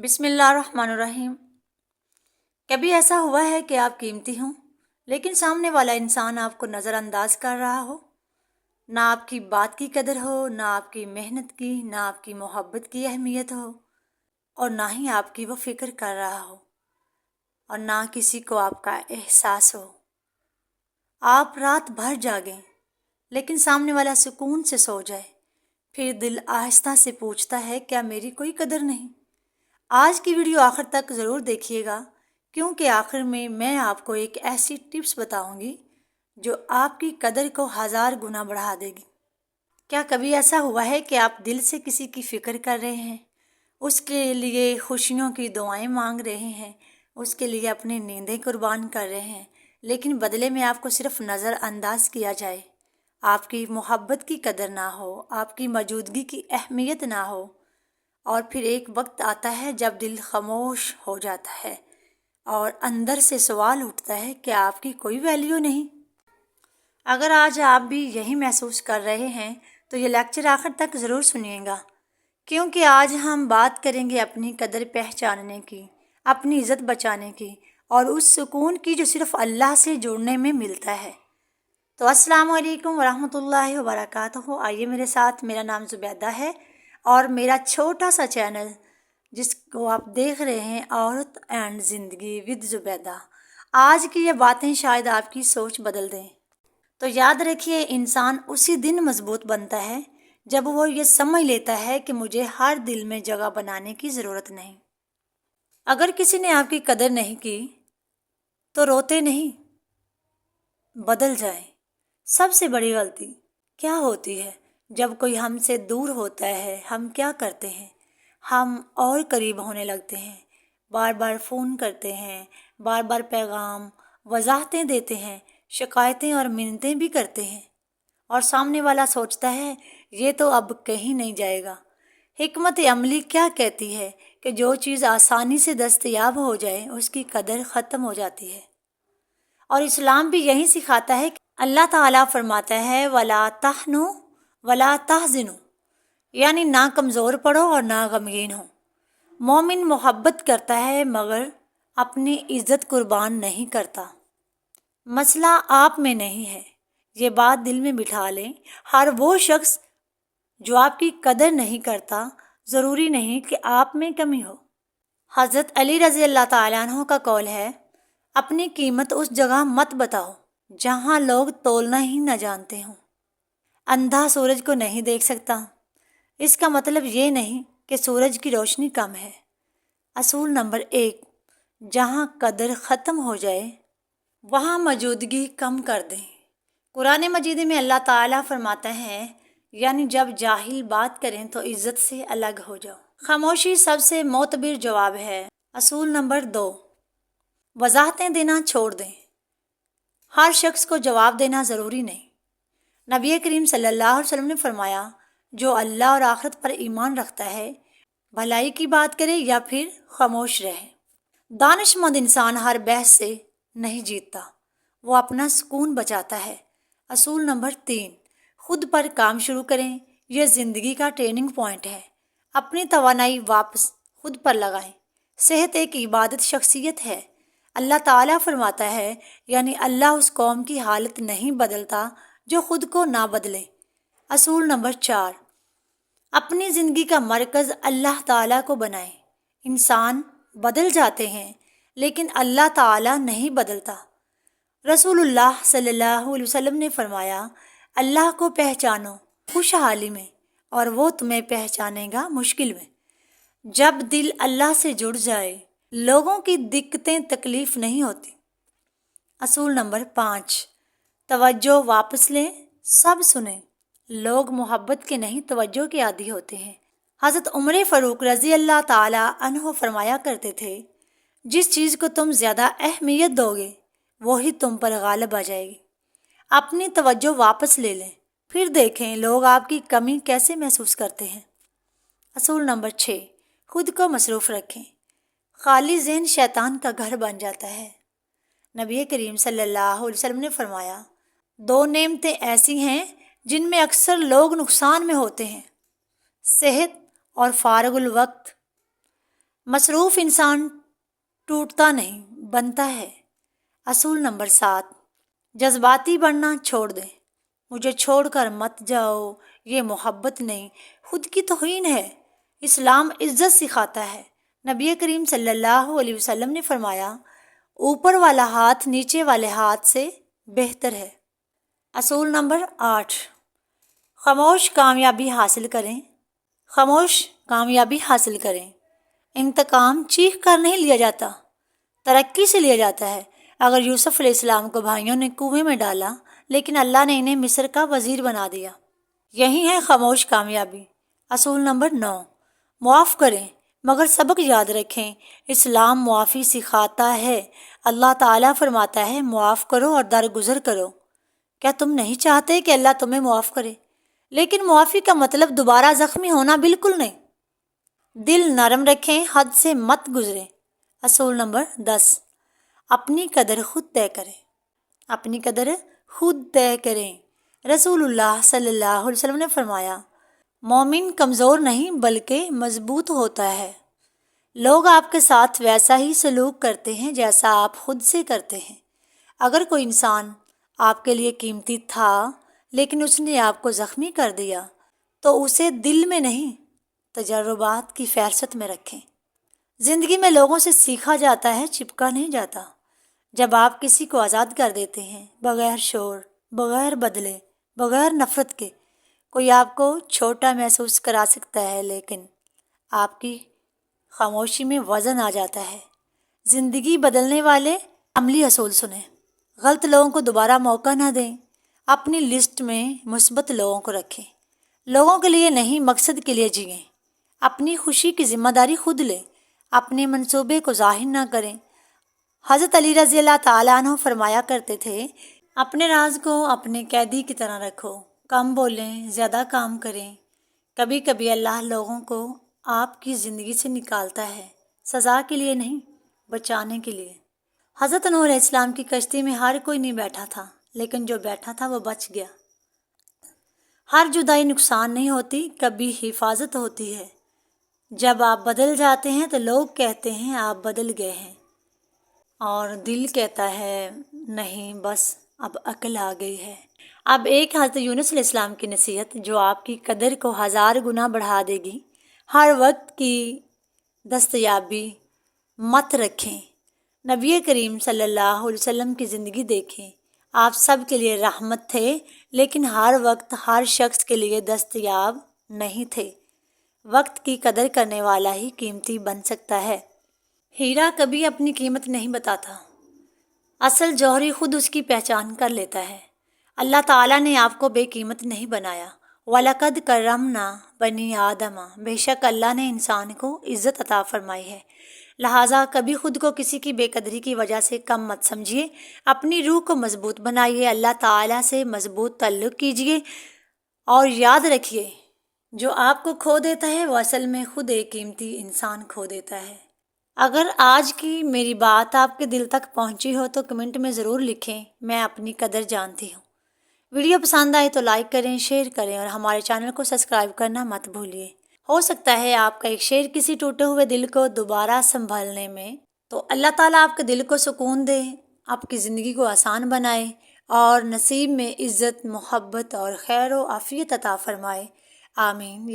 بسم اللہ الرحمن الرحیم۔ کبھی ایسا ہوا ہے کہ آپ قیمتی ہوں لیکن سامنے والا انسان آپ کو نظر انداز کر رہا ہو؟ نہ آپ کی بات کی قدر ہو، نہ آپ کی محنت کی، نہ آپ کی محبت کی اہمیت ہو، اور نہ ہی آپ کی وہ فکر کر رہا ہو، اور نہ کسی کو آپ کا احساس ہو۔ آپ رات بھر جاگیں لیکن سامنے والا سکون سے سو جائے، پھر دل آہستہ سے پوچھتا ہے کیا میری کوئی قدر نہیں؟ آج کی ویڈیو آخر تک ضرور دیکھیے گا، کیونکہ آخر میں آپ کو ایک ایسی ٹپس بتاؤں گی جو آپ کی قدر کو 1000 گنا بڑھا دے گی۔ کیا کبھی ایسا ہوا ہے کہ آپ دل سے کسی کی فکر کر رہے ہیں، اس کے لیے خوشیوں کی دعائیں مانگ رہے ہیں، اس کے لیے اپنی نیندیں قربان کر رہے ہیں، لیکن بدلے میں آپ کو صرف نظر انداز کیا جائے، آپ کی محبت کی قدر نہ ہو، آپ کی موجودگی کی اہمیت نہ ہو، اور پھر ایک وقت آتا ہے جب دل خاموش ہو جاتا ہے اور اندر سے سوال اٹھتا ہے کہ آپ کی کوئی ویلیو نہیں؟ اگر آج آپ بھی یہی محسوس کر رہے ہیں تو یہ لیکچر آخر تک ضرور سنیے گا، کیونکہ آج ہم بات کریں گے اپنی قدر پہچاننے کی، اپنی عزت بچانے کی، اور اس سکون کی جو صرف اللہ سے جڑنے میں ملتا ہے۔ تو السلام علیکم ورحمۃ اللہ وبرکاتہ۔ آئیے میرے ساتھ، میرا نام زبیدہ ہے اور میرا چھوٹا سا چینل جس کو آپ دیکھ رہے ہیں عورت اینڈ زندگی ود زبیدہ، آج کی یہ باتیں شاید آپ کی سوچ بدل دیں۔ تو یاد رکھیے، انسان اسی دن مضبوط بنتا ہے جب وہ یہ سمجھ لیتا ہے کہ مجھے ہر دل میں جگہ بنانے کی ضرورت نہیں۔ اگر کسی نے آپ کی قدر نہیں کی تو روتے نہیں، بدل جائیں۔ سب سے بڑی غلطی کیا ہوتی ہے؟ جب کوئی ہم سے دور ہوتا ہے ہم کیا کرتے ہیں؟ ہم اور قریب ہونے لگتے ہیں، بار بار فون کرتے ہیں، بار بار پیغام، وضاحتیں دیتے ہیں، شکایتیں اور منتیں بھی کرتے ہیں، اور سامنے والا سوچتا ہے یہ تو اب کہیں نہیں جائے گا۔ حکمت عملی کیا کہتی ہے کہ جو چیز آسانی سے دستیاب ہو جائے اس کی قدر ختم ہو جاتی ہے، اور اسلام بھی یہی سکھاتا ہے کہ اللہ تعالیٰ فرماتا ہے وَلَا تَحْنُوا وَلَا تَحْزِنُوا، یعنی نہ کمزور پڑو اور نہ غمگین ہو۔ مومن محبت کرتا ہے مگر اپنی عزت قربان نہیں کرتا۔ مسئلہ آپ میں نہیں ہے، یہ بات دل میں بٹھا لیں۔ ہر وہ شخص جو آپ کی قدر نہیں کرتا، ضروری نہیں کہ آپ میں کمی ہو۔ حضرت علی رضی اللہ تعالیٰ عنہ کا قول ہے، اپنی قیمت اس جگہ مت بتاؤ جہاں لوگ تولنا ہی نہ جانتے ہوں۔ اندھا سورج کو نہیں دیکھ سکتا، اس کا مطلب یہ نہیں کہ سورج کی روشنی کم ہے۔ اصول نمبر 1، جہاں قدر ختم ہو جائے وہاں موجودگی کم کر دیں۔ قرآن مجید میں اللہ تعالیٰ فرماتا ہے، یعنی جب جاہل بات کریں تو عزت سے الگ ہو جاؤ۔ خاموشی سب سے معتبر جواب ہے۔ اصول نمبر 2، وضاحتیں دینا چھوڑ دیں۔ ہر شخص کو جواب دینا ضروری نہیں۔ نبی کریم صلی اللہ علیہ وسلم نے فرمایا، جو اللہ اور آخرت پر ایمان رکھتا ہے بھلائی کی بات کرے یا پھر خاموش رہے۔ دانش مند انسان ہر بحث سے نہیں جیتتا، وہ اپنا سکون بچاتا ہے۔ اصول نمبر 3، خود پر کام شروع کریں۔ یہ زندگی کا ٹرننگ پوائنٹ ہے۔ اپنی توانائی واپس خود پر لگائیں۔ صحت ایک عبادت شخصیت ہے۔ اللہ تعالیٰ فرماتا ہے، یعنی اللہ اس قوم کی حالت نہیں بدلتا جو خود کو نہ بدلے۔ اصول نمبر 4، اپنی زندگی کا مرکز اللہ تعالیٰ کو بنائیں۔ انسان بدل جاتے ہیں لیکن اللہ تعالیٰ نہیں بدلتا۔ رسول اللہ صلی اللہ علیہ وسلم نے فرمایا، اللہ کو پہچانو خوشحالی میں اور وہ تمہیں پہچانے گا مشکل میں۔ جب دل اللہ سے جڑ جائے لوگوں کی دقتیں تکلیف نہیں ہوتی۔ اصول نمبر 5، توجہ واپس لیں، سب سنیں۔ لوگ محبت کے نہیں توجہ کے عادی ہوتے ہیں۔ حضرت عمر فاروق رضی اللہ تعالی عنہ فرمایا کرتے تھے، جس چیز کو تم زیادہ اہمیت دو گے وہی تم پر غالب آ جائے گی۔ اپنی توجہ واپس لے لیں، پھر دیکھیں لوگ آپ کی کمی کیسے محسوس کرتے ہیں۔ اصول نمبر 6، خود کو مصروف رکھیں۔ خالی ذہن شیطان کا گھر بن جاتا ہے۔ نبی کریم صلی اللہ علیہ وسلم نے فرمایا، 2 نعمتیں ایسی ہیں جن میں اکثر لوگ نقصان میں ہوتے ہیں، صحت اور فارغ الوقت۔ مصروف انسان ٹوٹتا نہیں، بنتا ہے۔ اصول نمبر 7، جذباتی بننا چھوڑ دیں۔ مجھے چھوڑ کر مت جاؤ، یہ محبت نہیں، خود کی توہین ہے۔ اسلام عزت سکھاتا ہے۔ نبی کریم صلی اللہ علیہ وسلم نے فرمایا، اوپر والا ہاتھ نیچے والے ہاتھ سے بہتر ہے۔ اصول نمبر 8، خاموش کامیابی حاصل کریں۔ خاموش کامیابی حاصل کریں۔ انتقام چیخ کر نہیں لیا جاتا، ترقی سے لیا جاتا ہے۔ اگر یوسف علیہ السلام کو بھائیوں نے کنویں میں ڈالا لیکن اللہ نے انہیں مصر کا وزیر بنا دیا، یہی ہے خاموش کامیابی۔ اصول نمبر 9، معاف کریں مگر سبق یاد رکھیں۔ اسلام معافی سکھاتا ہے۔ اللہ تعالیٰ فرماتا ہے، معاف کرو اور درگزر کرو۔ کیا تم نہیں چاہتے کہ اللہ تمہیں معاف کرے؟ لیکن معافی کا مطلب دوبارہ زخمی ہونا بالکل نہیں۔ دل نرم رکھیں، حد سے مت گزریں۔ اصول نمبر 10، اپنی قدر خود طے کریں۔ اپنی قدر خود طے کریں۔ رسول اللہ صلی اللہ علیہ وسلم نے فرمایا، مومن کمزور نہیں بلکہ مضبوط ہوتا ہے۔ لوگ آپ کے ساتھ ویسا ہی سلوک کرتے ہیں جیسا آپ خود سے کرتے ہیں۔ اگر کوئی انسان آپ کے لیے قیمتی تھا لیکن اس نے آپ کو زخمی کر دیا تو اسے دل میں نہیں، تجربات کی فہرست میں رکھیں۔ زندگی میں لوگوں سے سیکھا جاتا ہے، چپکا نہیں جاتا۔ جب آپ کسی کو آزاد کر دیتے ہیں، بغیر شور، بغیر بدلے، بغیر نفرت کے، کوئی آپ کو چھوٹا محسوس کرا سکتا ہے لیکن آپ کی خاموشی میں وزن آ جاتا ہے۔ زندگی بدلنے والے عملی اصول سنیں۔ غلط لوگوں کو دوبارہ موقع نہ دیں۔ اپنی لسٹ میں مثبت لوگوں کو رکھیں۔ لوگوں کے لیے نہیں، مقصد کے لیے جئیں۔ اپنی خوشی کی ذمہ داری خود لیں۔ اپنے منصوبے کو ظاہر نہ کریں۔ حضرت علی رضی اللہ تعالیٰ عنہ فرمایا کرتے تھے، اپنے راز کو اپنے قیدی کی طرح رکھو، کم بولیں، زیادہ کام کریں۔ کبھی کبھی اللہ لوگوں کو آپ کی زندگی سے نکالتا ہے، سزا کے لیے نہیں، بچانے کے لیے۔ حضرت نوح علیہ السلام کی کشتی میں ہر کوئی نہیں بیٹھا تھا، لیکن جو بیٹھا تھا وہ بچ گیا۔ ہر جدائی نقصان نہیں ہوتی، کبھی حفاظت ہوتی ہے۔ جب آپ بدل جاتے ہیں تو لوگ کہتے ہیں آپ بدل گئے ہیں، اور دل کہتا ہے نہیں، بس اب عقل آ گئی ہے۔ اب ایک حضرت یونس علیہ السلام کی نصیحت جو آپ کی قدر کو 1000 گنا بڑھا دے گی۔ ہر وقت کی دستیابی مت رکھیں۔ نبی کریم صلی اللہ علیہ وسلم کی زندگی دیکھیں۔ آپ سب کے لیے رحمت تھے، لیکن ہر وقت ہر شخص کے لیے دستیاب نہیں تھے۔ وقت کی قدر کرنے والا ہی قیمتی بن سکتا ہے۔ ہیرا کبھی اپنی قیمت نہیں بتاتا، اصل جوہری خود اس کی پہچان کر لیتا ہے۔ اللہ تعالیٰ نے آپ کو بے قیمت نہیں بنایا۔ وَلَقَدْ كَرَّمْنَا بَنِي آدَمَ، بے شک اللہ نے انسان کو عزت عطا فرمائی ہے، لہٰذا کبھی خود کو کسی کی بے قدری کی وجہ سے کم مت سمجھیے۔ اپنی روح کو مضبوط بنائیے، اللہ تعالیٰ سے مضبوط تعلق کیجیے، اور یاد رکھیے جو آپ کو کھو دیتا ہے وہ اصل میں خود ایک قیمتی انسان کھو دیتا ہے۔ اگر آج کی میری بات آپ کے دل تک پہنچی ہو تو کمنٹ میں ضرور لکھیں، میں اپنی قدر جانتی ہوں۔ ویڈیو پسند آئے تو لائک کریں، شیئر کریں اور ہمارے چینل کو سبسکرائب کرنا مت بھولیے۔ ہو سکتا ہے آپ کا ایک شیئر کسی ٹوٹے ہوئے دل کو دوبارہ سنبھالنے میں، تو اللہ تعالیٰ آپ کے دل کو سکون دے، آپ کی زندگی کو آسان بنائے اور نصیب میں عزت، محبت اور خیر و عافیت عطا فرمائے۔ آمین۔